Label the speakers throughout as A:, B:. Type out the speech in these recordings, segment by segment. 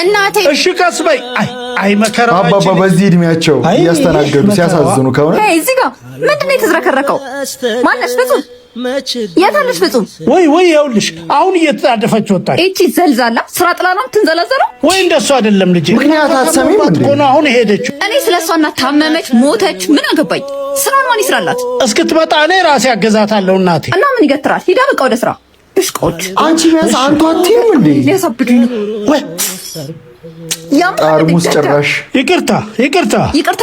A: እናቴ
B: እሺ ቀስ በይ። አይ መከራ
C: አባባ በዚህ እድሜያቸው እያስተናገዱ ሲያሳዝኑ ከሆነ
A: እዚህ ጋር ምንድን ነው የተዝረከረከው? ማነሽ ፍጹም? የታለሽ ፍጹም?
B: ወይ ይኸውልሽ አሁን እየተጣደፈች ወጣች።
A: እቺ ዘልዛላ ስራ ጥላ ነው ትንዘላዘለው
B: ወይ? እንደሱ አይደለም ልጄ።
C: ምክንያት አትሰሚም እንዴ?
B: አሁን ሄደች።
A: እኔ ስለሷና ታመመች ሞተች ምን አገባኝ? ስራውን ማን ይስራላት?
B: እስክትመጣ እኔ ራሴ አገዛታለሁ እናቴ።
A: እና ምን ይገትራል? ሂዳ በቃ ወደ ስራ። ብሽቆች
C: አንቺ ቢያንስ አንቱ አትይም እንዴ?
A: ሊያሳብዱኝ ነው ወይ?
C: ጠርሙስ ጭራሽ
B: ይቅርታ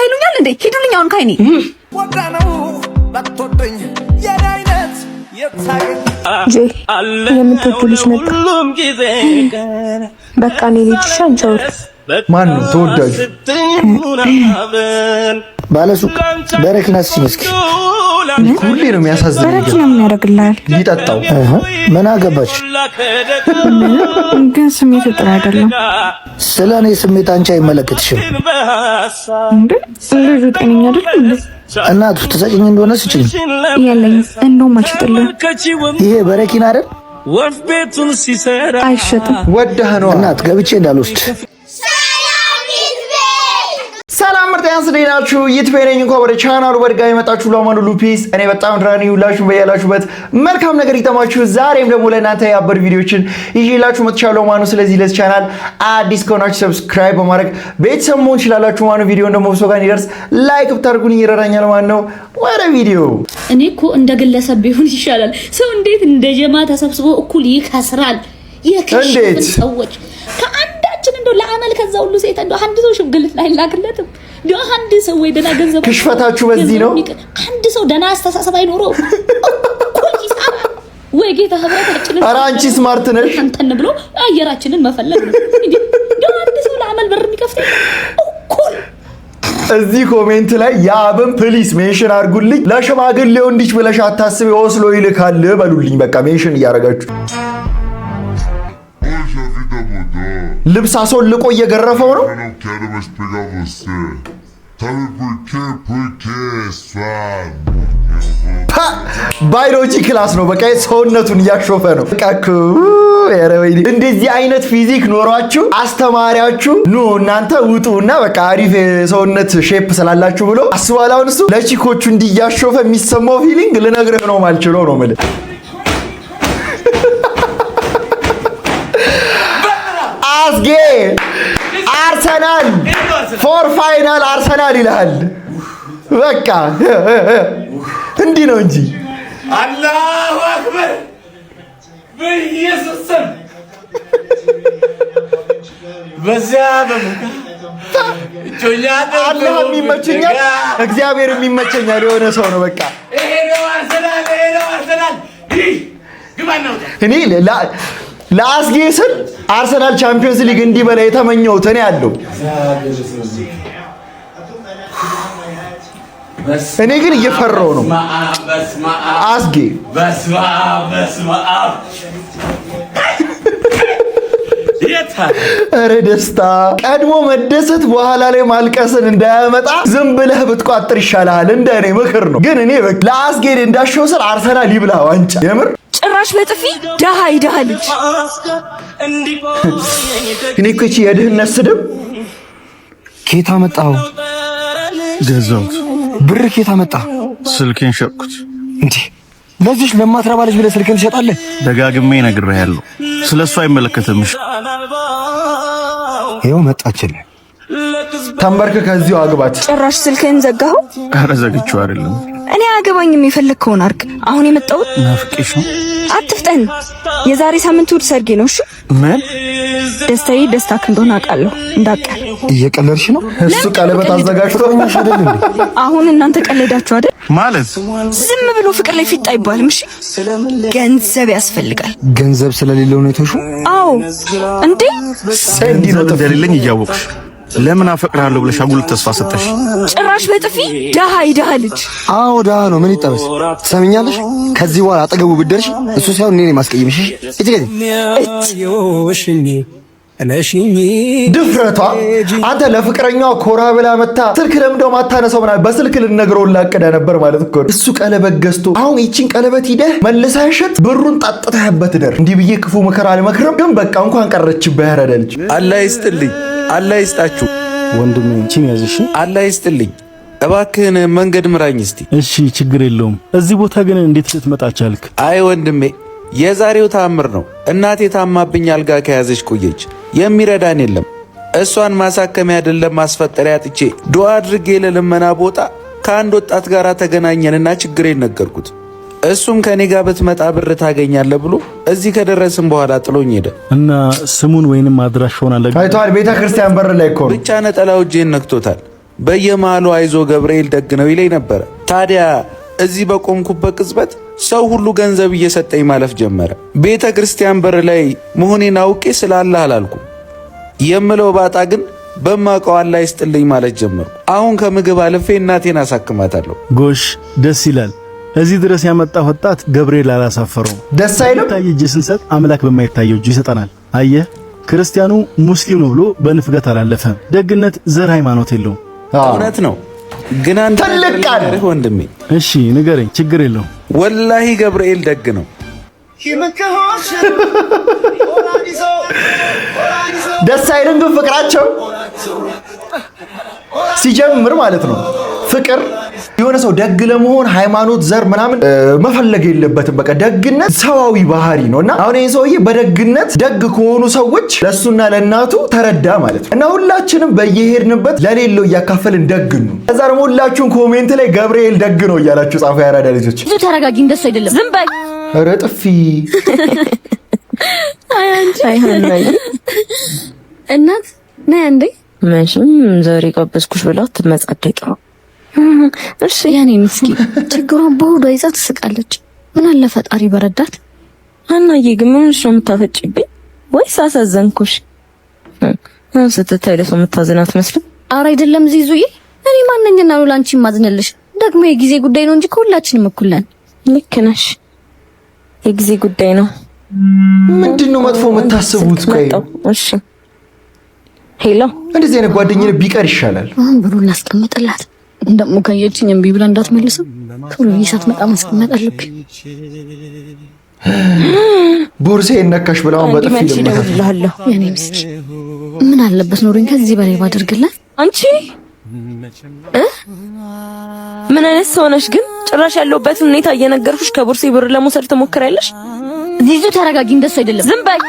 A: ይሉኛል እንዴ? ሂዱልኝ አሁን ካይኔ
D: ወዳነው ባትወደኝ የኔ አይነት የታገኝ
E: የምትወዱ ልጅ መጣ። በቃ እኔ ልጅሽ አንቻው
C: ማን ነው ተወዳጁ? ባለሱቅ በረኪናስ ሲመስክ ሁሌ ነው የሚያሳዝነው።
E: በረኪና ምን ያደርግልሃል?
C: ሊጠጣው ምን አገባች?
E: ግን ስሜት ጥሩ አይደለም።
C: ስለ እኔ ስሜት አንቺ አይመለከትሽም
E: እንዴ? ልጁ ጤነኛ አይደለም እንዴ?
C: እናቱ ተሰጭኝ እንደሆነ ስጭኝ።
E: የለኝም እንደውም አልሸጥልህም።
C: ይሄ በረኪና አይደል?
D: ወፍ ቤቱን ሲሰራ
E: አይሸጥም።
C: ወደህ ነው እናት ገብቼ እንዳልወስድ። ሰላም ምርጥያንስ እንዴት ናችሁ? ይትበረኝ እንኳን ወደ ቻናሉ በድጋሚ መጣችሁ። ለማኑ ሉፒስ እኔ በጣም ድራኒ ሁላችሁ በያላችሁበት መልካም ነገር ይተማችሁ። ዛሬም ደግሞ ለእናንተ ያበሩ ቪዲዮችን ይዤላችሁ መጥቻለሁ ማኑ። ስለዚህ ለዚህ ቻናል አዲስ ከሆናችሁ ሰብስክራይብ በማድረግ ቤተሰብ መሆን ትችላላችሁ ማኑ። ቪዲዮን ደግሞ ብዙ ጋር እንዲደርስ ላይክ ብታደርጉኝ ይረዳኛል ማለት ነው። ወደ ቪዲዮ።
F: እኔ እኮ እንደ ግለሰብ ቢሆን ይሻላል። ሰው እንዴት እንደ ጀማ ተሰብስቦ እኩል ይከስራል? የከሽፉን ሰዎች ከአንዳችን እንደው ለአመል ከዛ ሁሉ ሴት እንደው አንድ ሰው ሽምግልና አይላክለትም። እንደው አንድ ሰው ወይ ደና ገንዘብ
C: ክሽፈታችሁ በዚህ ነው።
F: አንድ ሰው ደና አስተሳሰብ አይኖረው እኩል ይሳራ ወይ ጌታ ህብረታችንን።
C: ኧረ አንቺ ስማርት ነሽ
F: አንተን ብሎ አየራችንን መፈለግ ነው እንዴ? እንደው አንድ ሰው ለአመል በር የሚከፍተው እኩል።
C: እዚህ ኮሜንት ላይ የአብን ፕሊስ ሜንሽን አድርጉልኝ። ለሽማግሌው እንዲች ብለሽ አታስቢ ወስሎ ይልካል በሉልኝ። በቃ ሜንሽን እያደረጋችሁ ልብስ አስወልቆ እየገረፈው ነው። ባዮሎጂ ክላስ ነው። በቃ ሰውነቱን እያሾፈ ነው። በቃ እንደዚህ አይነት ፊዚክ ኖሯችሁ አስተማሪያችሁ ኑ እናንተ ውጡና በቃ አሪፍ ሰውነት ሼፕ ስላላችሁ ብሎ አስባለሁ። እሱ ለቺኮቹ እንዲያሾፈ የሚሰማው ፊሊንግ ልነግርህ ነው ማልችለው ነው ማለት አስጌ አርሰናል ፎር ፋይናል አርሰናል ይላል። በቃ እንዲህ ነው እንጂ
D: አላሁ አክበር በኢየሱስ ስም በዚያ
C: አላህ የሚመቸኛል እግዚአብሔር የሚመቸኛል የሆነ ሰው ነው። በቃ
D: ይሄ ነው አርሰናል
C: እኔ ለአስጌ ስል አርሰናል ቻምፒየንስ ሊግ እንዲበላ የተመኘሁት እኔ ያለው። እኔ ግን እየፈራሁ ነው። አስጌ በስመ አብ ኧረ ደስታ ቀድሞ መደሰት በኋላ ላይ ማልቀስን እንዳያመጣ ዝም ብለህ ብትቋጥር ይሻልሃል። እንደኔ ምክር ነው። ግን እኔ ለአስጌ እንዳሸው ስል አርሰናል ይብላ ዋንጫ የምር
A: ጭራሽ በጥፊ ደሃ ይደሃ ልጅ።
C: እኔ እኮ እቺ የድህነት ስድብ
G: ኬታ መጣው ገዛሁት። ብር ኬታ መጣ። ስልኬን ሸጥኩት። እንዴ ለዚህ ለማትረባ ልጅ ብለህ ስልኬን ትሸጣለህ? ደጋግሜ ነግሬሃለሁ። ስለሱ አይመለከትም። ይኸው መጣችልህ።
C: ተንበርክ ከዚሁ አግባት።
A: ጭራሽ ስልኬን ዘጋኸው?
G: ኧረ ዘግቼው አይደለም።
A: እኔ አገባኝም የፈለግከውን አድርግ። አሁን የመጣሁት
G: ናፍቄሽ ነው።
A: አትፍጠን። የዛሬ ሳምንት እሑድ ሰርጌ ነው። እሺ
G: ምን
A: ደስታዬ ደስታክ እንደሆነ አውቃለሁ። እንዳትቀር።
G: እየቀለድሽ ነው?
C: እሱ ቀለበት አዘጋጅቶ አይደል እንዴ?
A: አሁን እናንተ ቀለዳችሁ አይደል?
G: ማለት
A: ዝም ብሎ ፍቅር ላይ ፊት አይባልም። እሺ ገንዘብ ያስፈልጋል።
G: ገንዘብ ስለሌለው ነው የተውሽው?
A: አዎ እንዴ
C: ሰንዲ ነው
G: እንደሌለኝ እያወቅሽ ለምን አፈቅርሃለሁ ብለሽ አጉል ተስፋ ሰጠሽ?
A: ጭራሽ በጥፊ ደሃ ይደሃ ልጅ።
G: አዎ ደሃ ነው። ምን ይጠበስ? ትሰሚኛለሽ? ከዚህ በኋላ አጠገቡ ብትደርሺ እሱ ሳይሆን እኔ ነኝ ማስቀየምሽ።
C: ድፍረቷ አንተ ለፍቅረኛዋ ኮራ ብላ መታ ስልክ ለምንድነው ማታነሳው? ምናምን በስልክ ልነግረው ላቀደ ነበር ማለት እኮ እሱ ቀለበት ገዝቶ አሁን ይቺን ቀለበት ሂደህ መልሰህ ሸጥ ብሩን ጣጥተህበት ደር። እንዲህ ብዬ ክፉ ምክር አልመክርም፣ ግን በቃ እንኳን ቀረችብህ። ያረዳ ልጅ
H: አላህ ይስጥልኝ፣ አላህ ይስጣችሁ
G: ወንድሜ። እቺን ያዝሽ።
H: አላህ ይስጥልኝ። እባክህን መንገድ ምራኝ እስቲ።
G: እሺ ችግር የለውም። እዚህ ቦታ ግን እንዴት ልትመጣ ቻልክ?
H: አይ ወንድሜ የዛሬው ተአምር ነው። እናቴ ታማብኝ አልጋ ከያዘች ቆየች። የሚረዳን የለም። እሷን ማሳከሚያ አይደለም ማስፈጠሪያ አጥቼ ዱዓ አድርጌ ለልመና ቦታ ከአንድ ወጣት ጋር ተገናኘንና ችግሬን ነገርኩት። እሱም ከኔ ጋር ብትመጣ ብር ታገኛለህ ብሎ እዚህ ከደረስን በኋላ ጥሎኝ ሄደ።
G: እና ስሙን ወይንም አድራሻውን አለ
C: አይቷል። ቤተክርስቲያን በር ላይ እኮ
H: ብቻ ነጠላው እጄን ነክቶታል። በየመሃሉ አይዞ ገብርኤል ደግ ነው ይለኝ ነበረ። ታዲያ እዚህ በቆምኩበት ቅጽበት ሰው ሁሉ ገንዘብ እየሰጠኝ ማለፍ ጀመረ። ቤተ ክርስቲያን በር ላይ መሆኔን አውቄ ስላላህ አላልኩም። የምለው ባጣ ግን በማውቀው አላህ ይስጥልኝ ማለት ጀመርኩ። አሁን ከምግብ አልፌ እናቴን አሳክማታለሁ።
G: ጎሽ ደስ ይላል። እዚህ ድረስ ያመጣ ወጣት ገብርኤል አላሳፈረው።
C: ደስ አይልም?
G: ታየ እጅ ስንሰጥ አምላክ በማይታየው እጅ ይሰጠናል። አየህ ክርስቲያኑ ሙስሊም ነው ብሎ በንፍገት አላለፈም። ደግነት ዘር ሃይማኖት የለውም።
H: እውነት ነው። ግን አንተ ነገር ወንድሜ።
G: እሺ ንገረኝ፣ ችግር የለውም።
H: ወላሂ ገብርኤል ደግ ነው።
C: ደስ አይልም? ግን ፍቅራቸው ሲጀምር ማለት ነው። ፍቅር የሆነ ሰው ደግ ለመሆን ሃይማኖት፣ ዘር ምናምን መፈለግ የለበትም። በቃ ደግነት ሰዋዊ ባህሪ ነው። እና አሁን ይሄ ሰውዬ በደግነት ደግ ከሆኑ ሰዎች ለሱና ለእናቱ ተረዳ ማለት ነው። እና ሁላችንም በየሄድንበት ለሌለው እያካፈልን ደግ ነው። ከዛ ደግሞ ሁላችሁም ኮሜንት ላይ ገብርኤል ደግ ነው እያላችሁ ጻፉ። ያራዳ ልጆች
A: ብዙ ተረጋጊ፣ እንደሱ አይደለም። ዝም በይ።
C: ኧረ ጥፊ
A: እናት ነይ እንዴ።
E: መቼም ዛሬ ቀበስኩሽ ብላ ትመጻደቂ።
A: እሺ ያኔ ምስኪን ችግሯን በሆዷ ይዛ ትስቃለች። ምን አለ ፈጣሪ በረዳት።
E: አናዬ ግን ምን ነው የምታፈጭብኝ? ወይስ አሳዘንኩሽ? ስትታይ ለሰው የምታዝናት መስሎኝ።
A: ኧረ አይደለም ዚዙዬ፣ እኔ ማንኛና ነው ላንቺ ማዝነልሽ? ደግሞ የጊዜ ጉዳይ ነው እንጂ ከሁላችንም እኩል ነን።
E: ልክ ነሽ፣ የጊዜ ጉዳይ ነው።
C: ምንድነው መጥፎ የምታስቡት? ቆይ
E: እሺ ሄሎ፣
C: እንደዚህ አይነት ጓደኝነት ቢቀር ይሻላል።
A: አሁን ብሩን ላስቀምጥላት። እንደሞ ከየችኝ እምቢ ብላ እንዳትመልሰው ቶሎ ይሳት መጣ ማስቀመጥ አለብኝ።
C: ቦርሳዬን ነካሽ ብላውን በጥፊ
E: ደውልልሃለሁ።
A: የኔ ምስኪን ምን አለበት ኖሮኝ ከዚህ በላይ ባደርግላት።
E: አንቺ ምን አይነት ሰው ነሽ ግን? ጭራሽ ያለውበትን ሁኔታ እየነገርኩሽ ከቦርሴ ብር ለመውሰድ ትሞክሪያለሽ?
A: ዚዙ ተረጋጊ፣ እንደሱ አይደለም። ዝም በይ።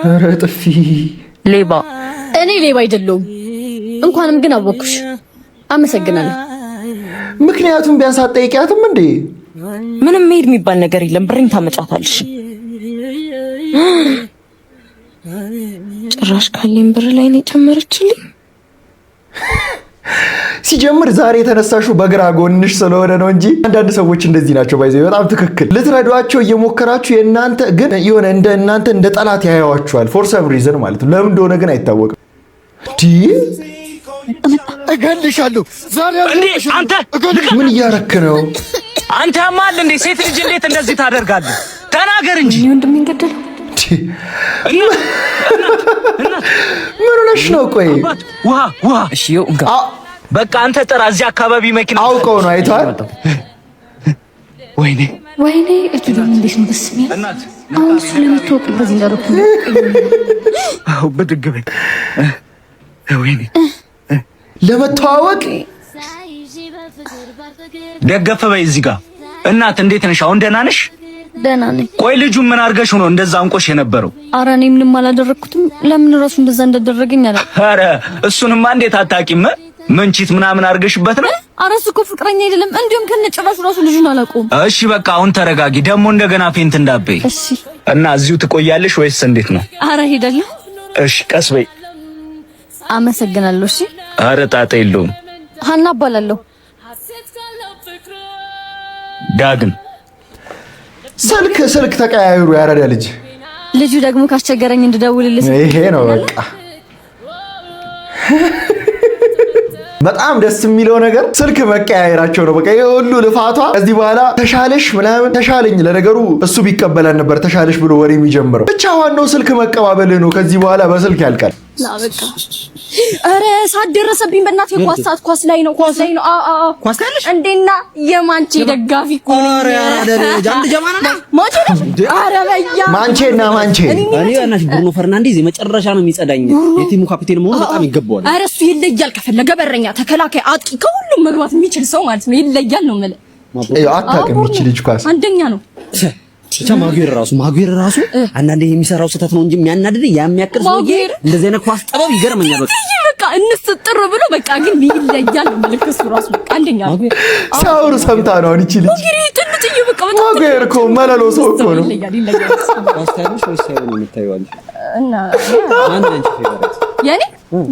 C: ኧረ ጥፊ
E: ሌባ።
A: እኔ ሌባ አይደለሁም። እንኳንም ግን አወኩሽ። አመሰግናለሁ።
C: ምክንያቱም ቢያንስ አትጠይቂያትም እንዴ?
E: ምንም መሄድ የሚባል ነገር የለም። ብሬን ታመጫታለሽ። ጭራሽ ካለኝ ብር ላይ ነው የጨመረችልኝ።
C: ሲጀምር ዛሬ የተነሳሽው በግራ ጎንሽ ስለሆነ ነው እንጂ አንዳንድ ሰዎች እንደዚህ ናቸው። ባይዘው በጣም ትክክል። ልትረዷቸው እየሞከራችሁ የእናንተ ግን የሆነ እንደ እናንተ እንደ ጠላት ያያዋችኋል። ፎር ሰም ሪዝን ማለት ነው። ለምን እንደሆነ ግን አይታወቅም።
G: እገልሻለሁ ዛሬ
D: አንተ
C: ምን እያረክ ነው?
D: አንተ ማል እንዴ? ሴት ልጅ እንዴት እንደዚህ ታደርጋለህ? ተናገር እንጂ
A: ወንድም ይንገደል።
C: ምን ሆነሽ ነው? ቆይ
D: ውሃ። እሺ በቃ አንተ ጥራ። እዚህ አካባቢ መኪና
C: አውቀው ነው አይቷል።
D: ወይኔ
A: እቱ ደግሞ እንዴት ነው ደስ የሚል። አሁን ስለምትወቅ በዚህ እንዳደረኩ
D: አው ብድግ በይ። ወይኔ
C: ለመተዋወቅ
D: ደገፈ በይ። እዚህ ጋር እናት እንዴት ነሽ? አሁን ደህና ነሽ?
A: ደህና ነኝ።
D: ቆይ ልጁ ምን አድርገሽ ነው እንደዛ አንቆሽ የነበረው?
A: ኧረ እኔ ምንም አላደረኩትም። ለምን ራሱ እንደዛ እንዳደረገኝ አላ።
D: ኧረ እሱንማ እንዴት አታውቂም? ምንቺት ምናምን አድርገሽበት ነው?
A: ኧረ እሱ እኮ ፍቅረኛ አይደለም። እንዲሁም ከነጭራሹ ራሱ ልጁን አላውቀውም።
D: እሺ በቃ አሁን ተረጋጊ። ደግሞ እንደገና ፌንት እንዳትበይ
A: እሺ።
D: እና እዚሁ ትቆያለሽ ወይስ እንዴት ነው?
A: ኧረ ሄዳለሁ።
D: እሺ ቀስ በይ።
A: አመሰግናለሁ። እሺ።
D: ኧረ ጣጣ የለውም።
A: ሀና እባላለሁ።
D: ዳግም
C: ስልክ ተቀያይሩ። ያረዳ
A: ልጁ ደግሞ ካስቸገረኝ እንድደውልልህ።
C: ይሄ ነው በቃ። በጣም ደስ የሚለው ነገር ስልክ መቀያየራቸው ነው። በቃ ይሄ ሁሉ ልፋቷ እዚህ በኋላ ተሻለሽ ምናምን ተሻለኝ። ለነገሩ እሱ ቢቀበላን ነበር ተሻለሽ ብሎ ወሬ የሚጀምረው። ብቻ ዋናው ስልክ መቀባበል ነው። ከዚህ በኋላ በስልክ ያልቃል።
A: ላበቃ አረ ሳደረሰብኝ በእናትህ ኳስ ላይ ነው። ኳስ ካለሽ እንዴና የማንቼ ደጋፊ እኮ ነው። አረ ጃንድ ጀማና ማንቼ አረ በያ
C: ማንቼ
I: እኔ እናሽ ብሩኖ ፈርናንዴዝ የመጨረሻ ነው የሚጸዳኝ። የቲሙ ካፒቴን መሆኑ በጣም ይገባዋል።
A: አረ እሱ ይለያል። ከፈለገ በረኛ፣ ተከላካይ፣ አጥቂ ከሁሉም መግባት የሚችል ሰው ማለት ነው። ይለያል ነው ማለት
C: አታውቅም። ይቺ ልጅ ኳስ
A: አንደኛ ነው።
I: ብቻ ማጉዌር ራሱ አንዳንዴ የሚሰራው ስህተት ነው እንጂ የሚያናድድ የሚያክል ሰው እንደዚህ አይነት ኳስ ጠበብ ይገርመኛል።
A: በቃ እንስጥር ብሎ በቃ ግን ይለያል መልክስ ራሱ አንደኛ ነው።
C: ሳውሩ ሰምታ ነው እቺ ልጅ ማጉዌር እኮ መለሎ ሰው እኮ ነው።
I: ኳስታይልሽ ወይስ ሳይሆን የምታዩዋል
A: እና
I: ማን አንቺ ፌቨራይት
A: ያኔ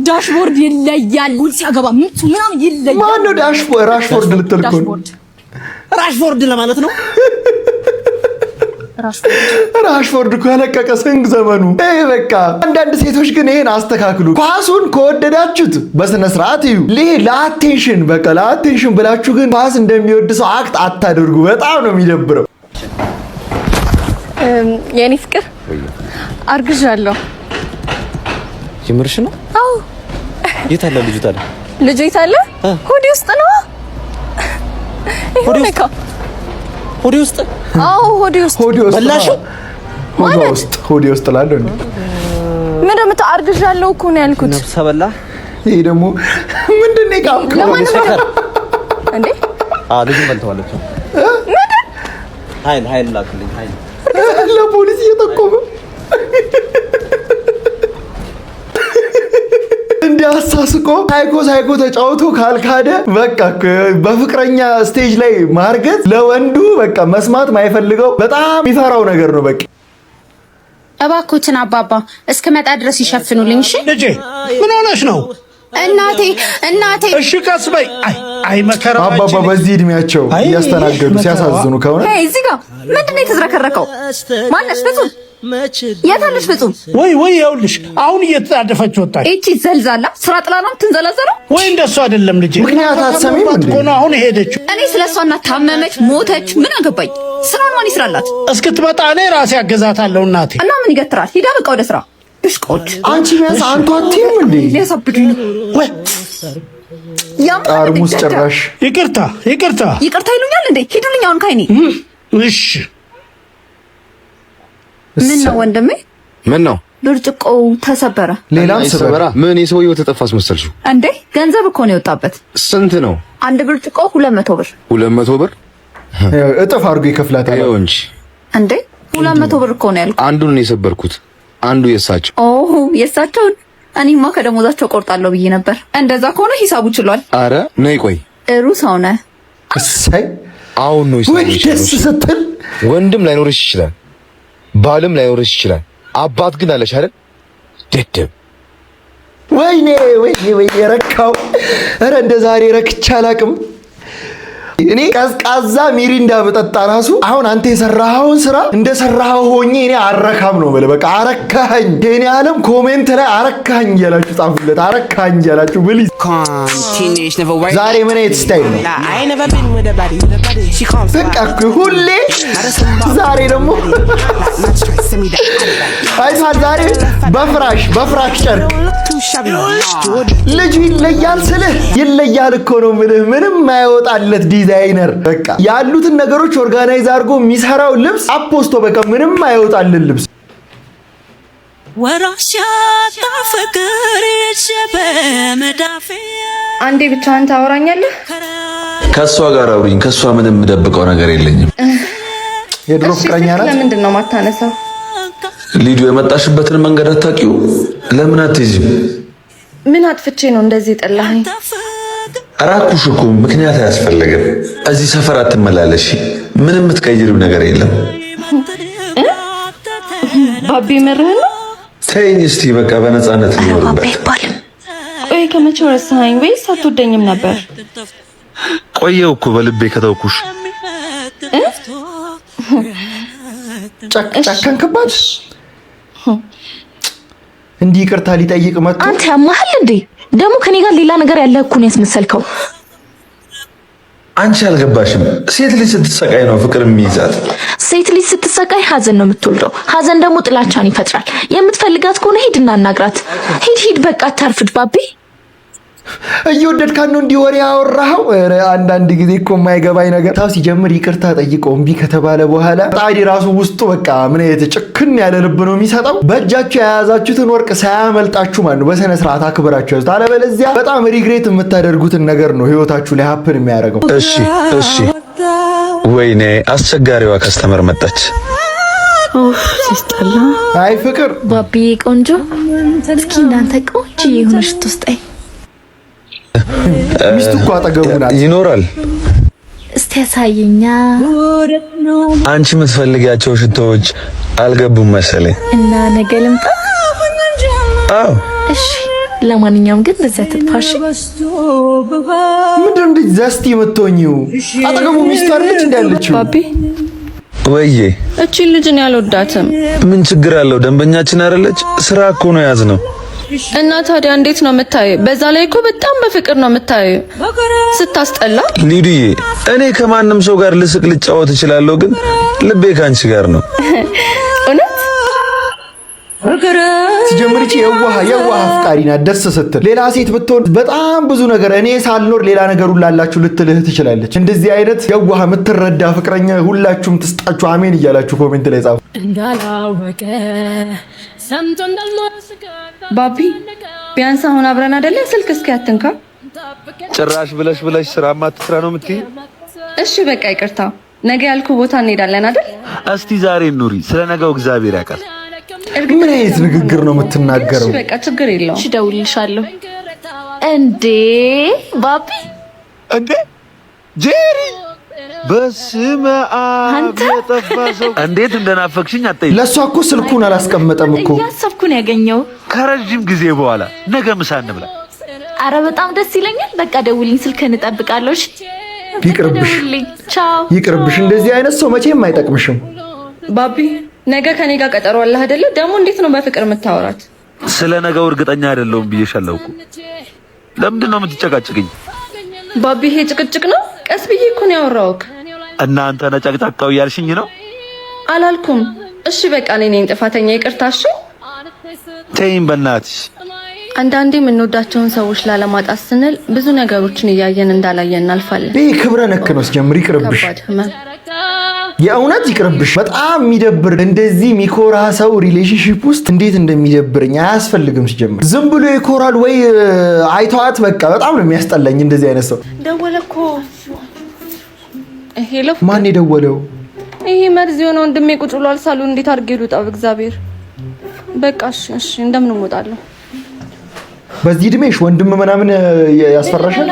A: ዳሽቦርድ ይለያል። ጎል ሲያገባ ምናምን ይለያል።
C: ማን ነው ራሽፎርድ ልትልኩ ነው?
I: ራሽፎርድ ለማለት ነው።
C: ራሽፎርድ እኮ ያለቀቀ ስንግ ዘመኑ። በቃ አንዳንድ ሴቶች ግን ይሄን አስተካክሉ። ኳሱን ከወደዳችሁት በስነ ስርዓት እዩ። ለአቴንሽን በቃ ለአቴንሽን ብላችሁ ግን ኳስ እንደሚወድ ሰው አክት አታደርጉ። በጣም ነው የሚደብረው።
A: የኔ ፍቅር አርግዣለሁ።
I: ጀምርሽ ነው?
A: አዎ።
I: የት አለ ልጁ? ታዲያ
A: ልጁ የት አለ? ሆዴ ውስጥ ነው።
I: ሆዴ ውስጥ?
A: አዎ ሆዴ ውስጥ
I: በላሽው?
C: ሆዴ ውስጥ ላለው እንዴ?
A: ምን እንደምታ አርግዣለሁ እኮ ነው ያልኩት።
I: ነፍሰ በላ።
C: ይሄ ደግሞ ምንድነው የቃምከው
A: እንዴ?
I: ልጁን በልተዋለች። ኃይል ላክልኝ። ኃይል
C: ለፖሊስ እየጠቆመ እንዲያሳስቆ ሳይኮ ተጫውቶ ካልካደ በቃ በፍቅረኛ ስቴጅ ላይ ማርገዝ ለወንዱ በቃ መስማት ማይፈልገው በጣም የሚፈራው ነገር ነው። በቃ
J: እባክዎትን አባባ እስከመጣ ድረስ ይሸፍኑልኝ። እሺ
B: ልጄ ምን ሆነሽ ነው?
J: እናቴ
B: እሺ ቀስ በይ። አይ መከራ
C: አባባ በዚህ እድሜያቸው እያስተናገዱ ሲያሳዝኑ ከሆነ
A: እዚህ ጋር ምንድነው የተዝረከረከው? ማነሽ ፍጹም? የታለሽ ፍጹም?
B: ወይ ይኸውልሽ አሁን እየተጣደፈች ወጣች።
A: እቺ ዘልዛላ ስራ ጥላ ነው ትንዘላዘለው።
B: ወይ እንደሱ አይደለም ልጄ።
C: ምክንያት አትሰሚም እንዴ?
B: አሁን ሄደችው።
A: እኔ ስለሷና ታመመች ሞተች ምን አገባኝ? ስራውን ማን ይስራላት?
B: እስክትመጣ እኔ ራሴ አገዛታለሁ። እናቴ
A: እና ምን ይገትራል? ሂዳ በቃ ወደ ስራ ብሽቆች።
C: አንቺ ቢያንስ አንቱ አትይም እንዴ?
A: ሊያሳብዱኝ ነው ወይ?
C: ጠርሙስ ጭራሽ
B: ይቅርታ
A: ይሉኛል እንዴ? ሂዱልኝ አሁን ካይኔ።
B: እሺ
A: ምን ነው ወንድሜ?
G: ምን ነው?
A: ብርጭቆው ተሰበረ።
C: ሌላም ሰበራ።
G: ምን የሰውየው ተጠፋስ መሰልሽው
A: እንዴ? ገንዘብ እኮ ነው የወጣበት።
G: ስንት ነው?
A: አንድ ብርጭቆ 200 ብር።
G: 200 ብር
C: እጥፍ አድርጎ ይከፍላታል።
G: ይኸው እንጂ
A: እንዴ 200 ብር እኮ ነው ያልኩት።
G: አንዱን ነው የሰበርኩት፣ አንዱ የሳቸው።
A: ኦሆ የሳቸውን እኔማ ከደሞዛቸው ቆርጣለሁ ብዬ ነበር። እንደዛ ከሆነ ሂሳቡ ችሏል።
G: አረ ነይ ቆይ
A: ጥሩ ሰው ነህ።
C: እሰይ
G: አሁን ነው
C: ደስ ስትል።
G: ወንድም ላይኖርሽ ይችላል፣ ባልም ላይኖርሽ ይችላል፣ አባት ግን አለሽ አይደል? ደደብ
C: ወይኔ ረካው። ኧረ እንደ ዛሬ ረክቼ አላቅም። እኔ ቀዝቃዛ ሚሪንዳ በጠጣ ራሱ አሁን አንተ የሰራኸውን ስራ እንደሰራኸው ሆኜ እኔ አረካም ነው ማለት በቃ አረካኝ። የኔ ዓለም ኮሜንት ላይ አረካኝ እያላችሁ ጻፉለት። አረካኝ እያላችሁ ፕሊዝ። ዛሬ ምን አይነት ስታይል ነው? በቃ ሁሌ ዛሬ ደግሞ አይቷል። ዛሬ በፍራሽ ጨርቅ ልጁ ይለያል ስልህ ይለያል እኮ ነው የምልህ። ምንም ማይወጣለት ዲዛይነር በቃ ያሉትን ነገሮች ኦርጋናይዝ አድርጎ የሚሰራው ልብስ አፖስቶ በቃ ምንም ማይወጣለት ልብስ።
A: አንዴ ብቻህን ታወራኛለህ?
K: ከሷ ጋር አውሪኝ። ከሷ ምንም የምደብቀው ነገር የለኝም።
C: የድሮ ፍቅረኛ ናት።
A: ለምንድን ነው ማታነሳው?
K: ሊዱ የመጣሽበትን መንገድ አታውቂው? ለምን አትይዝም?
A: ምን አጥፍቼ ነው እንደዚህ ጠላኸኝ?
K: አራኩሽ እኮ ምክንያት አያስፈልግም። እዚህ ሰፈር አትመላለሽ። ምንም የምትቀይሪው ነገር የለም።
A: ባቢ መርህ ነው።
K: ተይኝ እስቲ በቃ በነፃነት ልኖርበት።
A: ቆይ ከመቼው ረሳኸኝ ወይስ አትወደኝም ነበር?
K: ቆየው እኮ በልቤ ከተውኩሽ።
C: ጨከንክባት። እንዲህ ይቅርታ ሊጠይቅ መጥቶ
A: አንተ ያማሃል እንዴ?
E: ደግሞ ከኔ ጋር ሌላ ነገር ያለ እኮ ነው ያስመሰልከው።
K: አንቺ አልገባሽም። ሴት ልጅ ስትሰቃይ ነው ፍቅር የሚይዛት።
E: ሴት ልጅ ስትሰቃይ ሀዘን ነው የምትወልደው። ሀዘን ደግሞ ጥላቻን ይፈጥራል። የምትፈልጋት ከሆነ ሂድና አናግራት። ሂድ በቃ አታርፍድ ባቢ።
C: እየወደድካት ነው እንዲህ ወሬ ያወራኸው? አንዳንድ ጊዜ እኮ የማይገባኝ ነገር ታው ሲጀምር ይቅርታ ጠይቆ እምቢ ከተባለ በኋላ ጣዲ ራሱ ውስጡ በቃ ምን ጭክን ያለ ልብ ነው የሚሰጠው። በእጃችሁ የያዛችሁትን ወርቅ ሳያመልጣችሁ ማለት ነው በስነ ስርዓት አክብራችሁ ያዙት። አለበለዚያ በጣም ሪግሬት የምታደርጉትን ነገር ነው ህይወታችሁ ላይ ሀፕን የሚያደርገው።
K: እሺ ወይኔ አስቸጋሪዋ ከስተመር መጣች።
E: ሲስጠላ።
C: አይ ፍቅር
E: ባቢ ቆንጆ፣ እስኪ እናንተ ቆንጆ የሆነሽ ትስጠይ።
C: ሚስቱ እኮ አጠገቡ ናት።
K: ይኖራል።
E: እስቲ ያሳየኛ።
K: አንቺ የምትፈልጊያቸው ሽቶዎች አልገቡም መሰለኝ
E: እና ነገ ልምጣ?
K: አዎ
E: እሺ። ለማንኛውም ግን በዛ ተጥፋሽ
C: ምንድን እንደ ዘስቲ የምትሆኚው? አጠገቡ ሚስቱ አይደለች እንዳለችው?
E: ባቢ
K: ወይዬ
A: እቺ ልጅ ነው ያልወዳትም።
K: ምን ችግር አለው? ደንበኛችን አይደለች? ስራ እኮ ነው ያዝነው።
A: እና ታዲያ እንዴት ነው የምታየው? በዛ ላይ እኮ በጣም በፍቅር ነው የምታየው። ስታስጠላ።
K: ሊዱዬ እኔ ከማንም ሰው ጋር ልስቅ ልጫወት እችላለሁ፣ ግን ልቤ ካንቺ ጋር ነው።
A: እውነት
C: ሲጀምር እቺ የዋህ አፍቃሪ ናት። ደስ ስትል ሌላ ሴት ብትሆን በጣም ብዙ ነገር እኔ ሳልኖር ሌላ ነገር ሁላላችሁ ልትልህ ትችላለች። እንደዚህ አይነት የዋህ የምትረዳ ፍቅረኛ ሁላችሁም ትስጣችሁ። አሜን እያላችሁ ኮሜንት ላይ ጻፉ።
A: እንዳላወቀ ሰምቶ እንዳልሞስከ ባቢ ቢያንስ አሁን አብረን አይደለ? ስልክ እስኪ አትንካ።
K: ጭራሽ ብለሽ ስራ ማትስራ ነው የምትይ?
A: እሺ በቃ ይቅርታ። ነገ ያልኩ ቦታ እንሄዳለን አይደል?
K: እስቲ ዛሬ ኑሪ፣ ስለ ነገው እግዚአብሔር ያውቃል።
C: ምን አይነት ንግግር ነው የምትናገረው?
A: እሺ በቃ ችግር የለውም።
E: እሺ እደውልልሻለሁ። እንዴ ባቢ
K: እንዴ ጄሪ በስመ አብ የጠፋሰው እንዴት እንደናፈቅሽኝ አትጠይቂ።
C: ለሷ እኮ ስልኩን አላስቀመጠም እኮ።
E: እያሰብኩ ነው ያገኘው።
K: ከረጅም ጊዜ በኋላ ነገ ምሳ እንብላ።
E: አረ በጣም ደስ ይለኛል። በቃ ደውልኝ፣ ስልክህን እጠብቃለሁ። እሺ
C: ይቅርብሽ፣
E: ቻው።
C: ይቅርብሽ። እንደዚህ አይነት ሰው መቼም አይጠቅምሽም።
A: ባቢ ነገ ከኔ ጋር ቀጠሮ አለ አይደለ? ደግሞ እንዴት ነው በፍቅር የምታወራት?
K: ስለ ነገው እርግጠኛ አይደለሁም ብዬሻለሁ እኮ። ለምንድን ነው የምትጨቃጭቅኝ?
A: ባቢ ይሄ ጭቅጭቅ ነው? ቀስ ብዬ እኮ ነው ያወራሁት።
K: እናንተ ነጨቅጫቃው እያልሽኝ ነው?
A: አላልኩም። እሺ በቃ እኔ ነኝ ጥፋተኛ። ይቅርታ። እሺ
K: ተይኝ በእናትሽ።
A: አንዳንዴ የምንወዳቸውን ሰዎች ላለማጣት ስንል ብዙ ነገሮችን እያየን እንዳላየን እናልፋለን።
C: ይሄ ክብረ ነክ ነው። ሲጀምር ይቅርብሽ፣ የእውነት ይቅርብሽ። በጣም የሚደብር እንደዚህ ሚኮራ ሰው ሪሌሽንሺፕ ውስጥ እንዴት እንደሚደብርኝ አያስፈልግም። ሲጀምር ዝም ብሎ ይኮራል ወይ አይተዋት። በቃ በጣም ነው የሚያስጠላኝ እንደዚህ አይነት ሰው።
A: ደወለ እኮ። ሄሎ፣
C: ማን የደወለው?
A: ይሄ መርዝ የሆነ ወንድሜ ቁጭ ብሏል ሳሉ። እንዴት አድርጌ ልውጣ? በእግዚአብሔር በቃ እሺ፣ እንደምን እወጣለሁ? በዚህ እድሜሽ ወንድም ምናምን ያስፈራሻል?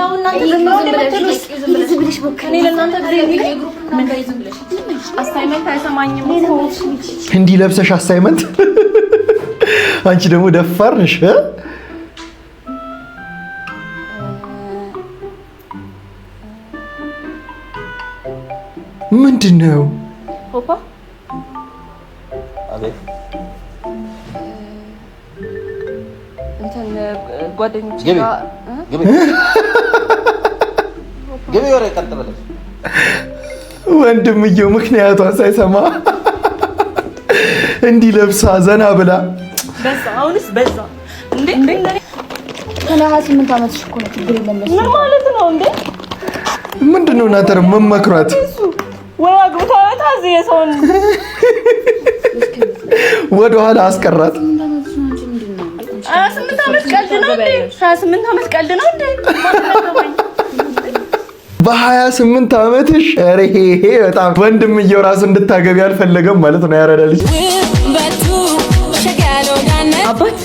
A: እንዲህ ለብሰሽ አሳይመንት። አንቺ ደግሞ ደፋር ነሽ። ምንድን ነው? ጓደኞቼ
C: ወንድምየው ምክንያቷን ሳይሰማ እንዲህ ለብሳ ዘና ብላ
A: በዛ። አሁንስ በዛ እንዴ? ከና 28 ዓመትሽ እኮ ነው። ችግር የለም። ምን ማለት ነው እንዴ?
C: ምንድነው እናንተ መመክሯት?
A: ወይ አግብታ ታዚ የሰውን
C: ወደ ኋላ አስቀራት።
A: 28 ዓመት ቀልድ ነው እንዴ? 28 ዓመት ቀልድ ነው እንዴ?
C: በ28 ዓመትሽ? ኧረ ይሄ በጣም ወንድምየው ራሱ እንድታገቢ አልፈለገም ማለት ነው። ያረዳልሽ
A: አባት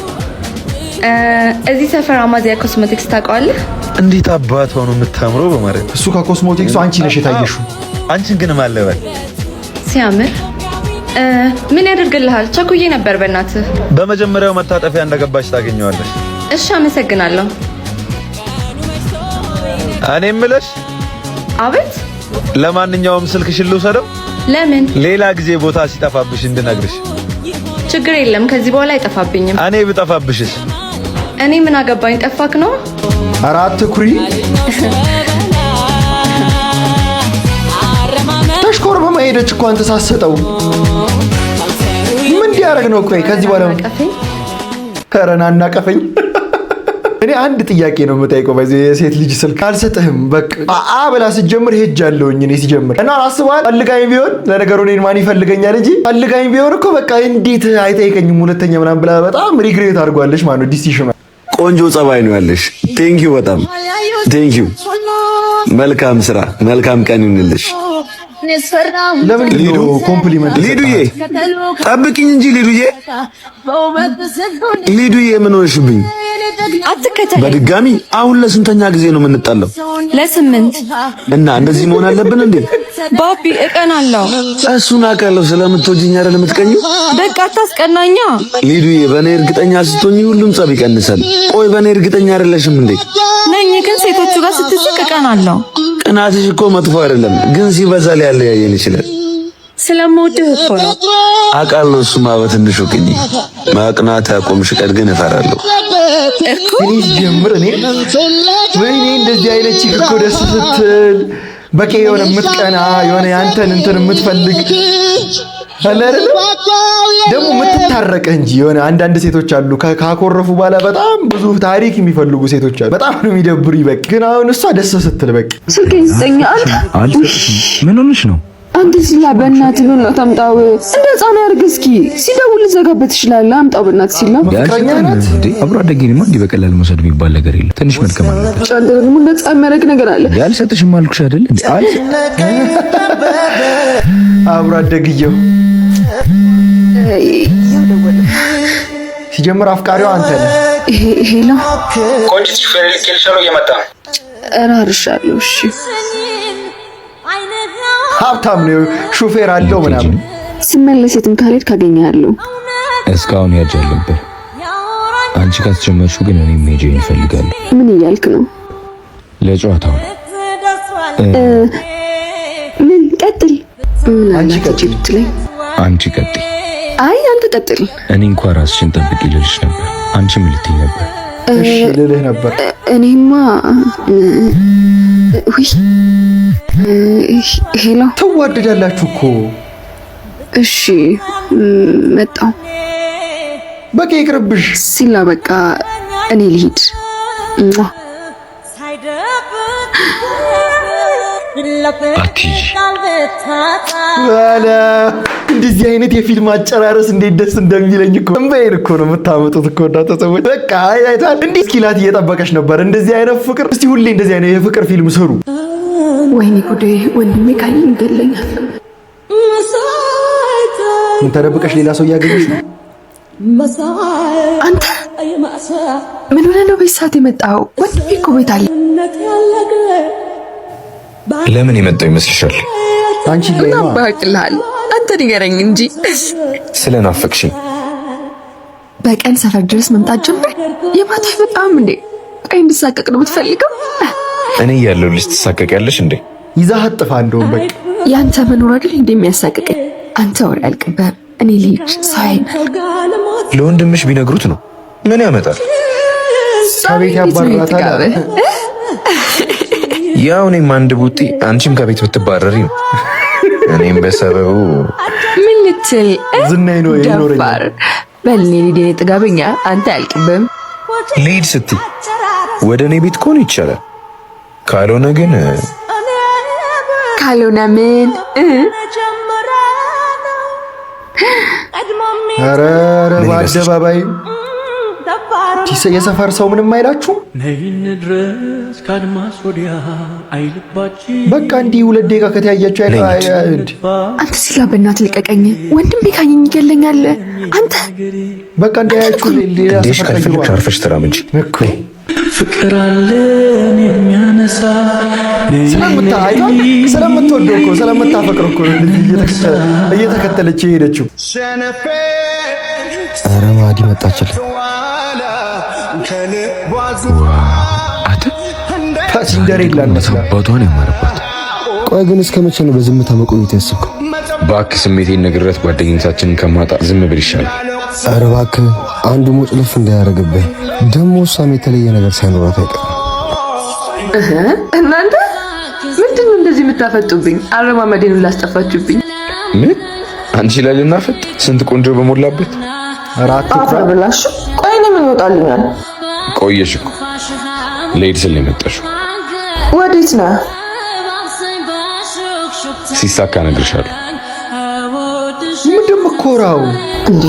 A: እዚህ ሰፈር አማዚያ ኮስሞቲክስ ታውቀዋለህ?
K: እንዴት አባት ሆኖ የምታምረው በማለት
C: እሱ ከኮስሞቲክሱ አንቺ ነሽ የታየሽው።
K: አንቺን ግን ማለበል
A: ሲያምር ምን ያደርግልሃል? ቸኩዬ ነበር በእናትህ።
K: በመጀመሪያው መታጠፊያ እንደገባች ታገኘዋለሽ።
A: እሺ አመሰግናለሁ።
K: እኔ የምልሽ
A: አቤት።
K: ለማንኛውም ስልክሽን ልውሰደው?
A: ለምን?
K: ሌላ ጊዜ ቦታ ሲጠፋብሽ እንድነግርሽ።
A: ችግር የለም፣ ከዚህ በኋላ አይጠፋብኝም።
K: እኔ ብጠፋብሽስ?
A: እኔ ምን አገባኝ ጠፋክ ነው?
C: አራት ኩሪ ተሽኮር በመሄደች እኮ አንተ ሳሰጠው ምን እንዲያረግ ነው? ቆይ ከዚህ በኋላ ከረና እናቀፈኝ። እኔ አንድ ጥያቄ ነው የምጠይቀው። በዚህ የሴት ልጅ ስልክ አልሰጥህም በቃ ብላ ስትጀምር ሄጃለሁኝ እኔ ሲጀምር እና አስበዋል። ፈልጋኝ ቢሆን ለነገሩ እኔን ማን ይፈልገኛል እንጂ ፈልጋኝ ቢሆን እኮ በቃ እንዴት አይጠይቀኝም ሁለተኛ ምናምን ብላ በጣም ሪግሬት አድርጓለች ማለት ነው። ዲሲሽን
G: ቆንጆ ጸባይ ነው ያለሽ። ቴንኪው በጣም ቴንኪው። መልካም ስራ፣ መልካም ቀን ይሁንልሽ።
C: ለምን ሊዱ ኮምፕሊመንት
G: ሊዱዬ ጠብቂኝ እንጂ ሊዱዬ ምን ሆነሽብኝ?
A: አትከተል
G: በድጋሚ አሁን ለስንተኛ ጊዜ ነው የምንጣለው?
A: ለ8
G: እና እንደዚህ መሆን አለብን እንዴ?
A: ባቢ እቀናለሁ።
G: እሱን አውቃለሁ። ስለምትወጂኝ አይደል የምትቀኙ?
A: በቃ አታስቀናኛ።
G: ሊዱዬ በእኔ እርግጠኛ ስትሆኚ ሁሉም ጸብ ይቀንሳል። ቆይ በእኔ እርግጠኛ አይደለሽም እንዴ?
A: ነኝ፣ ግን ሴቶቹ ጋር ስትስቅ እቀናለሁ።
G: ቅናትሽ እኮ መጥፎ አይደለም፣ ግን ሲበዛ ሊያለያየን ይችላል።
A: ስለምወድህ እኮ ነው
G: አውቃለሁ። እሱማ በትንሹ ቅኝ ማቅናት ያቆምሽ ቀን ግን እፈራለሁ
C: እኮ እኔ ጀምር እኔ ወይኔ እንደዚህ አይነት ቺክ እኮ ደስ ስትል በቃ የሆነ የምትቀና የሆነ ያንተን እንትን የምትፈልግ አለረ ደግሞ የምትታረቀህ እንጂ የሆነ አንዳንድ ሴቶች አሉ ካኮረፉ በኋላ በጣም ብዙ ታሪክ የሚፈልጉ ሴቶች አሉ። በጣም ነው የሚደብሩ ይበቅ። ግን አሁን እሷ ደስ ስትል በቃ
E: ስልኬን ስጠኝ አንተ።
G: ምን ሆነሽ ነው?
E: አንተ ሲላ በእናትህ ነው ታምጣው። እንደ ህፃን አድርግ እስኪ ሲደውል ልዘጋበት ይችላል። አምጣው በእናትህ ሲላ
C: ፍቅረኛ ናት
G: እንዴ? አብሮ አደጌንማ እንዲህ በቀላል መውሰድ የሚባል ነገር የለም። ትንሽ መድከም አለበት።
E: ጫንተ ደግሞ እንደ ህፃን የሚያደርግ ነገር አለ።
G: ያልሰጥሽም አልኩሽ አይደል እንዴ? አይ
C: አብሮ አደግየው ሲጀምር አፍቃሪው አንተ ነህ።
E: ሄሎ
D: ቆንጆ ሹፌር ልኬልሻለሁ፣ እየመጣ ነው።
E: እራርሻለሁ። እሺ
C: ሀብታም ነው ሹፌር አለው ምናምን።
E: ስመለስ የትም ካልሄድ ካገኛለሁ።
G: እስካሁን ያጃል ነበር። አንቺ ካስጀመርሽው ግን እኔ መሄድ እፈልጋለሁ።
E: ምን እያልክ ነው?
G: ለጨዋታው
E: ምን ቀጥል። አንቺ ቀጥል።
G: አንቺ ቀጥል።
E: አይ አንተ ቀጥል።
G: እኔ እንኳን ራስሽን ጠብቂ ልልሽ ነበር። አንቺ ምን ልትይ ነበር?
C: እሺ ልልህ ነበር።
E: እኔማ ሄሎ
C: ትዋደዳላችሁ እኮ።
E: እሺ መጣሁ።
C: በቃ ይቅርብሽ
E: ሲላ በቃ እኔ ልሂድ።
G: አትሂጂ።
C: እንደዚህ አይነት የፊልም አጨራረስ እንዴት ደስ እንደሚለኝ እኮ እምባዬን እኮ ነው የምታመጡት እኮ እናንተ ሰዎች። በቃ አይታል እንዴ እስኪላት እየጠበቀች ነበር እንደዚህ አይነት ፍቅር። እስቲ ሁሌ እንደዚህ አይነት የፍቅር ፊልም ስሩ።
E: ወይኔ ጉዴ! ወንድሜ ካለ ይገለኛል።
C: ምን ተደብቀሽ ሌላ ሰው እያገኘሽ ነው?
E: አንተ ምን ሆነህ ነው በዚህ ሰዓት የመጣው? ወንድሜ እኮ ቤት አለ።
G: ለምን የመጣው ይመስልሻል?
C: አንቺ ላይ ነው
E: ባቅልሃል። አንተ ንገረኝ እንጂ
G: ስለናፈቅሽኝ።
E: በቀን ሰፈር ድረስ መምጣት ጀምር። የማታ በጣም እንዴ ቀይ እንድሳቀቅ ነው የምትፈልገው?
G: እኔ ያለሁልሽ ትሳቀቂያለሽ እንዴ?
C: ይዛህ አጥፋ። እንደውም በቃ
E: ያንተ መኖር አይደል እንደሚያሳቅቀኝ። አንተ ወሬ አልቀበም። እኔ ልጅ ሳይን
G: ለወንድምሽ ቢነግሩት ነው ምን ያመጣል?
C: ከቤት ያባራታል።
G: ያው እኔም አንድ ቡጢ አንቺም ከቤት ብትባረሪ ነው። እኔም በሰበቡ
E: ምን ልትል
C: ዝናይ ነው ይኖረኛል።
E: በልኔ ሊዴ ጥጋበኛ አንተ አልቅብም።
G: ሊድ ስትይ ወደ እኔ ቤት ከሆነ ይቻላል። ካልሆነ ግን
E: ካልሆነ ምን
C: ኧረ በአደባባይ የሰፈር ሰው ምንም አይላችሁም? በቃ እንዲህ 2 ደቂቃ ከተያያችሁ
E: አንተ ሲላ በእናትህ ልቀቀኝ። ወንድሜ ካየኝ ይገለኛል። አንተ
C: በቃ እንዳያችሁ ሌላ ሰፈር
G: ካልፈለግሽ አርፈሽ ተራመጂ
C: እኮ
D: ፍቅር አለን የሚያነሳ
C: ስለምትወደው እኮ ስለምታፈቅረው እኮ እየተከተለች የሄደችው።
G: ኧረ ማዲ መጣችልኝ።
C: ሲንደሬላ
G: አባቷን ያማረባት። ቆይ ግን እስከ መቼ ነው በዝምታ መቆየት ያሰብከው?
K: እባክህ ስሜቴን ነግሬት ጓደኝነታችንን ከማጣ ዝም ብል ይሻላል።
G: ኧረ እባክህ አንዱ ሞጭልፍ እንዳያረግብህ። ደሞ እሷም የተለየ ነገር ሳይኖራት አይቀርም።
L: እናንተ ምንድነው እንደዚህ የምታፈጡብኝ? አረማመዴን ላስጠፋችሁብኝ።
K: ምን አንቺ ላይ ልናፈጥ? ስንት ቆንጆ በሞላበት
G: አራት
L: ብላሽ። ቆይ ለምን ይወጣልኛል?
K: ቆየሽ እኮ ለይድ ስል ነው የመጣሽው።
L: ወዴት ነህ?
K: ሲሳካ እነግርሻለሁ።
C: ምንድን ምኮራው
L: እንዴ?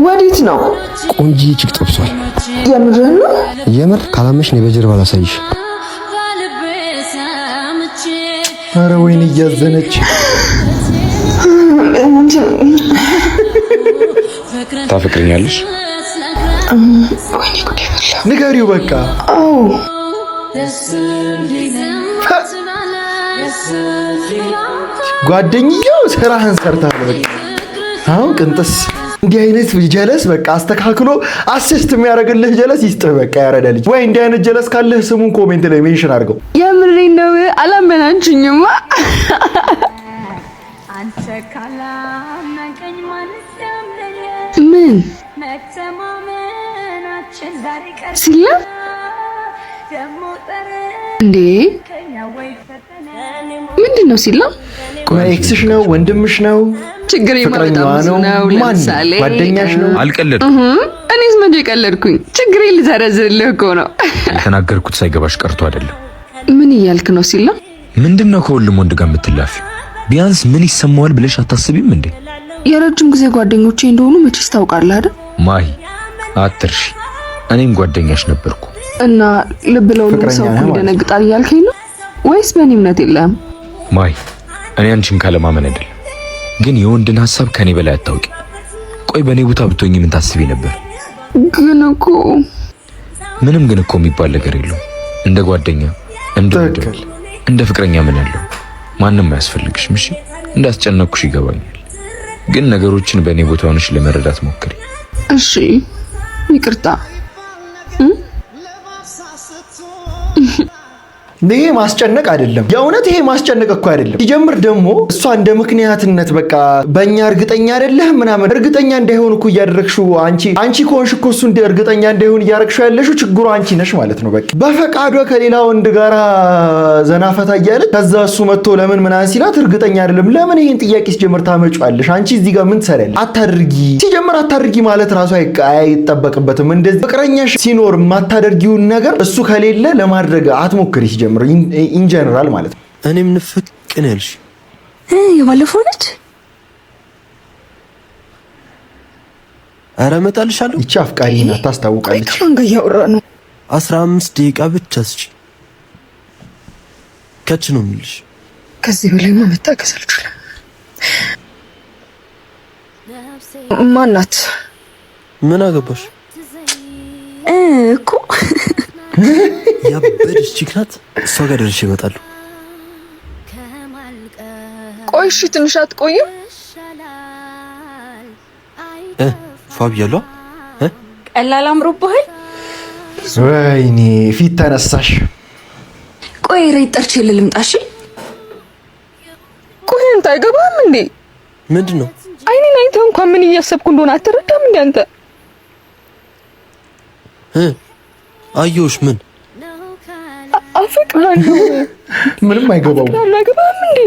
L: ወዴት ነው?
G: ቆንጂ ቺክ ጠብሷል።
L: የምርህን ነው?
G: የምር ካላመሽ ነው በጀርባ ላሳይሽ።
C: ኧረ ወይኔ እያዘነች
K: ታፈቅረኛለሽ?
L: ወይኔ ጉዴ ፈላ።
C: ንገሪው በቃ።
L: አዎ
C: ጓደኛው ስራህን ሰርታል። በቃ አሁን ቅንጥስ እንዲህ አይነት ጀለስ በቃ አስተካክሎ አሲስት የሚያደርግልህ ጀለስ ይስጥህ። በቃ ያረዳ ልጅ ወይ እንዲህ አይነት ጀለስ ካለህ ስሙን ኮሜንት ላይ ሜንሽን አድርገው።
L: የምሬን ነው። አላመናችሁኝማ። ምን ሲላ እንዴ? ምንድን ነው ሲላ?
C: ኤክስሽ ነው? ወንድምሽ ነው?
L: ችግር
C: ፍቅረኛዋ ነው? ለምሳሌ
G: ጓደኛሽ ነው?
K: አልቀለድኩም።
L: እኔስ መቼ ቀለድኩኝ? ችግሬ ልዘረዝርልህ እኮ ነው።
K: የተናገርኩት ሳይገባሽ ቀርቶ አይደለም።
L: ምን እያልክ ነው ሲላ?
K: ምንድነው ከሁሉም ወንድ ጋር የምትላፊው? ቢያንስ ምን ይሰማዋል ብለሽ አታስቢም እንዴ?
L: የረጅም ጊዜ ጓደኞቼ እንደሆኑ መቼስ ታውቃለህ አይደል?
K: ማሂ አትርሺ፣ እኔም ጓደኛሽ ነበርኩ።
L: እና ልብ ለሁሉም ሰው እኮ ይደነግጣል እያልከኝ ነው ወይስ በእኔ እምነት የለህም?
K: ማሂ እኔ አንቺን ካለማመን አይደለም፣ ግን የወንድን ሐሳብ ከኔ በላይ አታውቂ። ቆይ በእኔ ቦታ ብትሆኚ ምን ታስቢ ነበር?
L: ግን እኮ
K: ምንም ግን እኮ የሚባል ነገር የለውም። እንደ ጓደኛ እንደ ፍቅረኛ ምን ያለው ማንንም አያስፈልግሽም። እሺ እንዳስጨነቅኩሽ ይገባኛል፣ ግን ነገሮችን በእኔ ቦታ ሆነሽ ለመረዳት ሞክሪ።
L: እሺ ይቅርታ።
C: ይሄ ማስጨነቅ አይደለም። የእውነት ይሄ ማስጨነቅ እኮ አይደለም። ሲጀምር ደግሞ እሷ እንደ ምክንያትነት በቃ በእኛ እርግጠኛ አይደለህም ምናምን እርግጠኛ እንዳይሆን እኮ እያደረግሽው አንቺ ከሆንሽ እኮ እሱ እርግጠኛ እንዳይሆን እያደረግሽው ያለሽው ችግሩ አንቺ ነሽ ማለት ነው። በቃ በፈቃዷ ከሌላ ወንድ ጋር ዘናፈታ እያለች ከዛ እሱ መጥቶ ለምን ምናምን ሲላት እርግጠኛ አይደለም። ለምን ይሄን ጥያቄ ሲጀምር ታመጫለሽ? አንቺ እዚህ ጋር ምን ትሰሪያለሽ? አታድርጊ። ሲጀምር አታድርጊ ማለት ራሱ አይጠበቅበትም። እንደዚህ ፍቅረኛሽ ሲኖር የማታደርጊውን ነገር እሱ ከሌለ ለማድረግ አትሞክሪ። ሲጀምር ኢን ጀነራል ማለት ነው።
G: እኔም ንፍቅ ነው ያልሽ
L: የባለፈው ነች።
G: ኧረ እመጣልሻለሁ።
C: ይቺ አፍቃሪ ናት፣ ታስታውቃለች።
L: ከማን ጋር እያወራህ ነው?
G: 15 ደቂቃ ብቻ ስጪ፣ ከች ነው የምልሽ።
L: ከዚህ በላይማ መታገስ አልችልም። ማናት?
G: ምን አገባሽ
L: እኮ
G: ያበደች ቺክ ናት። እሷ ጋር ደርሼ እመጣለሁ።
L: ቆይ እሺ፣ ትንሽ አትቆይም?
G: ፋቢያለሁ
A: ቀላል አምሮብሃል።
C: ወይኔ ፊት ተነሳሽ።
L: ቆይ ሬት ጠርቼ ልምጣሽ። ቆይ አንተ አይገባም እንዴ?
G: ምንድነው?
L: አይኔን አይተህ እንኳን ምን እያሰብኩ እንደሆነ አትረዳም እንዴ አንተ?
G: አየሁሽ። ምን
L: አፈቅራለሁ።
C: ምንም አይገባውም።
L: አይገባም እንዴ?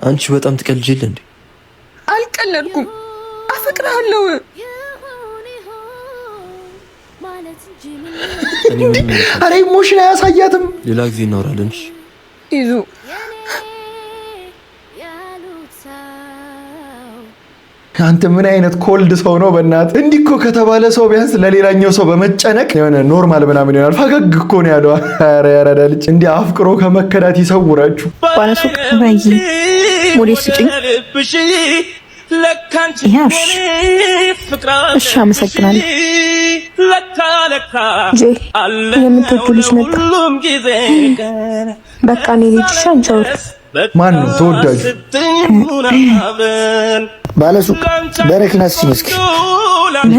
G: አንቺ በጣም ትቀልጂ የለ እንዴ?
L: አልቀለድኩም። አፈቅራለሁ።
C: አሬ ኢሞሽን አያሳያትም።
G: ሌላ ጊዜ እናወራለን።
L: ይዙ
C: አንተ ምን አይነት ኮልድ ሰው ነው? በእናትህ እንዲህ እኮ ከተባለ ሰው ቢያንስ ለሌላኛው ሰው በመጨነቅ የሆነ ኖርማል ምናምን ይሆናል። ፈገግ እኮ ነው ያለው። ኧረ ያረዳ ልጅ እንዲህ አፍቅሮ ከመከዳት ይሰውራችሁ።
E: ባለሱቅ በይ ሞዴል ስጭኝ። እሺ አመሰግናለሁ። የምትወዱ ልጅ መጣ። በቃ እኔ ልጅ ሻንቻው
C: ማን ነው ተወዳጁ?
I: ባለሱቅ በረኪና ስጭኝ እስኪ።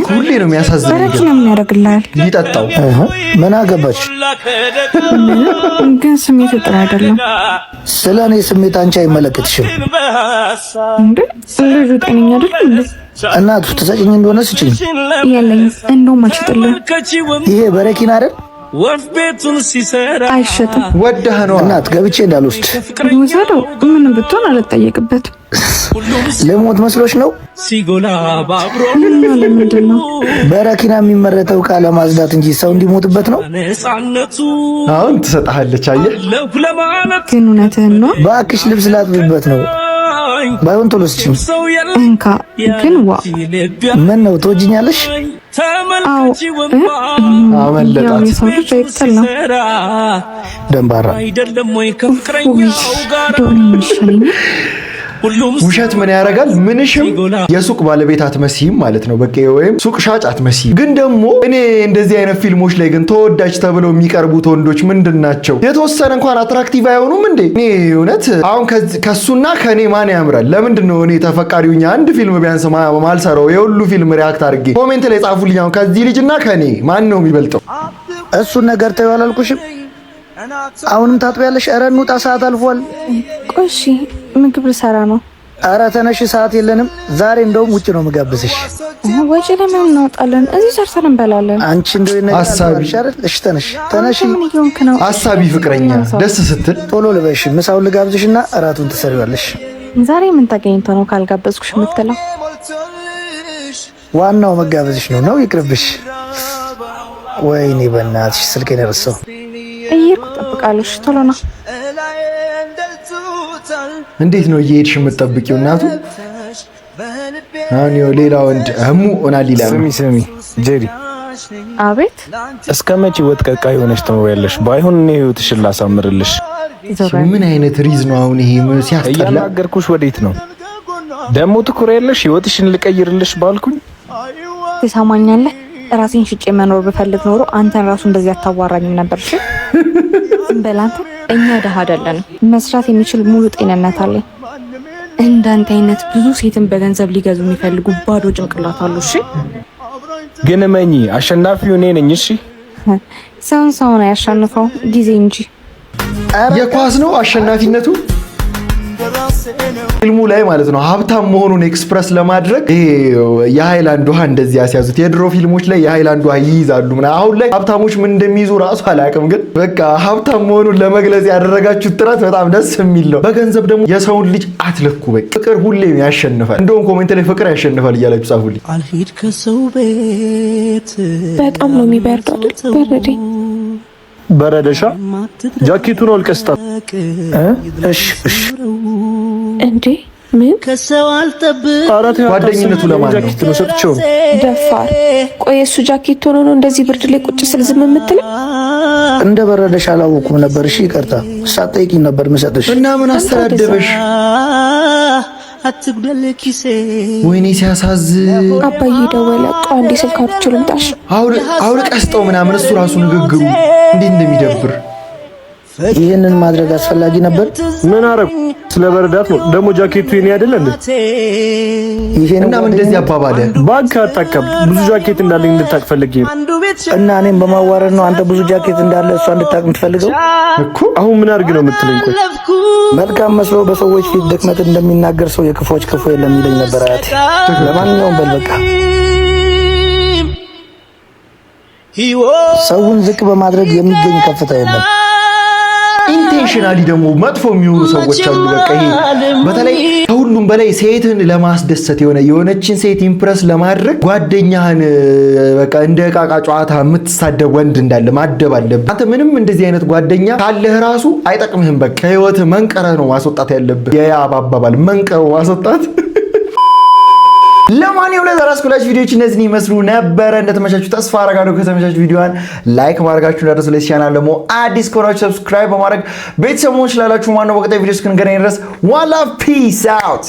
C: ሁሌ ነው የሚያሳዝነኝ።
L: በረኪና ምን ያደርግልሃል?
C: ሊጠጣው
I: ምን አገባች?
L: ግን ስሜት ጥሩ አይደለም።
I: ስለኔ ስሜት አንቺ አይመለከትሽም
L: እንዴ? ልጁ ጤነኛ አይደለም እንዴ?
I: እናቱ ትሰጪኝ እንደሆነ ስጪኝ።
L: የለኝም፣ እንደውም አልሸጥልህም።
I: ይሄ በረኪና አይደል?
D: ወፍ ቤቱን ሲሰራ
L: አይሸጥም።
C: ወደህ ነው
I: እናት ገብቼ እንዳልወስድ
L: ውሰደው። ምን ብትሆን አልጠየቅበትም።
I: ለሞት መስሎሽ ነው?
D: ሲጎላ ባብሮ
L: ለምንድን ነው
I: በረኪና የሚመረተው ዕቃ ለማጽዳት እንጂ ሰው እንዲሞትበት ነው?
D: ነፃነቱ
C: አሁን ትሰጣለች። አየህ
L: ግን እውነትህን ነው።
I: እባክሽ ልብስ ላጥብበት ነው። ባይሆን ቶሎ ስጪኝ።
L: እንካ ግን ዋ
I: ምን ነው ትወጂኛለሽ?
L: አዎ
C: አመለጣት።
L: የሰው ልጅ አይጥል ነው።
I: ደንባራ
C: ውሸት ምን ያደርጋል? ምንሽም የሱቅ ባለቤት አትመስይም ማለት ነው። በቃ ወይም ሱቅ ሻጭ አትመስይም። ግን ደግሞ እኔ እንደዚህ አይነት ፊልሞች ላይ ግን ተወዳጅ ተብለው የሚቀርቡት ወንዶች ምንድን ናቸው? የተወሰነ እንኳን አትራክቲቭ አይሆኑም እንዴ? እኔ እውነት አሁን ከሱና ከኔ ማን ያምራል? ለምንድን ነው እኔ ተፈቃሪውኛ አንድ ፊልም ቢያንስ ማልሰራው? የሁሉ ፊልም ሪያክት አድርጌ ኮሜንት ላይ ጻፉልኝ። አሁን ከዚህ ልጅና ከኔ ማን ነው የሚበልጠው?
I: እሱን ነገር ተይው አላልኩሽም? አሁንም ታጥቢያለሽ? ኧረ እንውጣ፣ ሰዓት አልፏል።
L: ቆይ እሺ ምግብ ልሰራ ነው።
I: ኧረ ተነሽ፣ ሰዓት የለንም ዛሬ። እንደውም ውጭ ነው የምጋብዝሽ።
L: ወጪ ለምን እናወጣለን? እዚህ ሰርተን እንበላለን።
I: አንቺ እንደው ይነቃል አይደል? እሺ ተነሽ፣ ተነሽ።
L: ምን እየሆንክ ነው?
C: አሳቢ ፍቅረኛ ደስ ስትል
I: ቶሎ ልበሽ። ምሳውን ልጋብዝሽና እራቱን ትሰሪዋለሽ።
L: ዛሬ ምን ተገኝቶ ነው ካልጋበዝኩሽ የምትለው?
I: ዋናው መጋበዝሽ ነው ይቅርብሽ። ወይኔ በእናትሽ ስልኬን ረሳሁ።
L: እየሄድኩ እጠብቃለሁ። ቶሎ ና።
C: እንዴት ነው እየሄድሽ የምትጠብቂው? እናቱ አሁን ሌላ ወንድ እሙ ሆናል ይላል።
G: ስሚ ጄሪ።
L: አቤት።
G: እስከ መቼ ወጥ ቀቃይ ሆነሽ ትኖሪያለሽ? ባይሆን እኔ ህይወትሽን ላሳምርልሽ።
C: ምን አይነት ሪዝ ነው አሁን ይሄ? ምን ሲያስጠላ።
G: እያናገርኩሽ ወዴት ነው ደግሞ ትኩሪያለሽ? ህይወትሽን ልቀይርልሽ ባልኩኝ
L: ትሰማኛለህ? ራሴን ሽጬ መኖር ብፈልግ ኖሮ አንተን ራሱ እንደዚህ አታዋራኝም ነበር። እሺ በላንተ እኛ ደሃ አይደለንም። መስራት የሚችል ሙሉ ጤንነት አለኝ። እንዳንተ አይነት ብዙ ሴትን በገንዘብ ሊገዙ የሚፈልጉ ባዶ ጭንቅላት አሉ። እሺ
G: ግን መኝ አሸናፊው እኔ ነኝ። እሺ
L: ሰውን ያሸንፈው ጊዜ እንጂ
C: የኳስ ነው አሸናፊነቱ። ፊልሙ ላይ ማለት ነው ሀብታም መሆኑን ኤክስፕረስ ለማድረግ ይሄ የሃይላንድ ውሃ እንደዚህ ያስያዙት። የድሮ ፊልሞች ላይ የሃይላንድ ውሃ ይይዛሉ ምናምን። አሁን ላይ ሀብታሞች ምን እንደሚይዙ ራሱ አላውቅም፣ ግን በቃ ሀብታም መሆኑን ለመግለጽ ያደረጋችሁት ጥረት በጣም ደስ የሚል ነው። በገንዘብ ደግሞ የሰውን ልጅ አትለኩ። በቃ ፍቅር ሁሌም ያሸንፋል። እንደውም ኮሜንት ላይ ፍቅር ያሸንፋል እያላችሁ ጻፉልኝ።
D: አልሄድ ከሰው ቤት
L: በጣም ነው የሚበርደው አይደል? በረደኝ።
G: በረደሻ ጃኬቱን አልቀስታ። እሺ
L: እንዴ ምን
D: ከሰው አልጠብቅ።
C: ጓደኝነቱ ለማን ነው?
G: ጃኬት ነው ሰጥቼው።
L: ደፋር። ቆይ እሱ ጃኬት ሆኖ ነው እንደዚህ ብርድ ላይ ቁጭ ስል ዝም የምትለው?
I: እንደ በረደሽ አላወኩም ነበር። እሺ ይቅርታ፣ ሳትጠይቂኝ ነበር የምሰጥሽ።
C: እና ምን አስተዳደበሽ?
D: አትጉደል ኪሴ።
C: ወይኔ ሲያሳዝን።
L: አባዬ ደወለ። ቆይ አንዴ ስልክ አውርቼ ልምጣሽ።
C: አውልቅ ቀስጠው ምናምን። እሱ ራሱ ንግግሩ እንዴት እንደሚደብር።
I: ይህንን ማድረግ አስፈላጊ ነበር?
G: ምን አረብ ስለበረዳት ነው ደግሞ ጃኬቱ የኔ አይደል እንዴ?
C: እና ምን እንደዚህ አባባለ?
G: ባንክ አጣቀም ብዙ ጃኬት እንዳለኝ እንድታቅ ፈልጌ ነው።
I: እና እኔም በማዋረድ ነው አንተ ብዙ ጃኬት እንዳለ እሷ እንድታቅ የምትፈልገው
G: እኮ። አሁን ምን አድርግ ነው የምትለኝ? ቆይ
I: መልካም መስሎ በሰዎች ፊት ድክመት እንደሚናገር ሰው የክፎች ክፉ የለም ይለኝ ነበር አያቴ። ለማንኛውም በል በቃ ሰውን ዝቅ በማድረግ የሚገኝ ከፍታ የለም።
C: ኢንቴንሽናሊ ደግሞ መጥፎ የሚሆኑ ሰዎች አሉ። በቃ ይሄ በተለይ ከሁሉም በላይ ሴትን ለማስደሰት የሆነችን ሴት ኢምፕረስ ለማድረግ ጓደኛህን በቃ እንደ ዕቃቃ ጨዋታ የምትሳደብ ወንድ እንዳለ ማደብ አለብህ። አንተ ምንም እንደዚህ አይነት ጓደኛ ካለህ ራሱ አይጠቅምህም። በቃ ከህይወትህ መንቀረህ ነው ማስወጣት ያለብህ። የያብ አባባል መንቀሩ ማስወጣት። ለማንኛውም ለዛሬ አስኩላችሁ ቪዲዮዎች እነዚህን ይመስሉ ነበረ። እንደተመቻችሁ ተስፋ አደርጋለሁ። ከተመቻችሁ ቪዲዮዋን ላይክ ማድረጋችሁ እንዳትረሱ። ለዚህ ቻናል ደግሞ አዲስ ከሆናችሁ ሰብስክራይብ በማድረግ ቤተሰብ መሆን ትችላላችሁ። ማነው በቀጣይ ቪዲዮ እስክንገናኝ ድረስ ዋላ ፒስ አውት።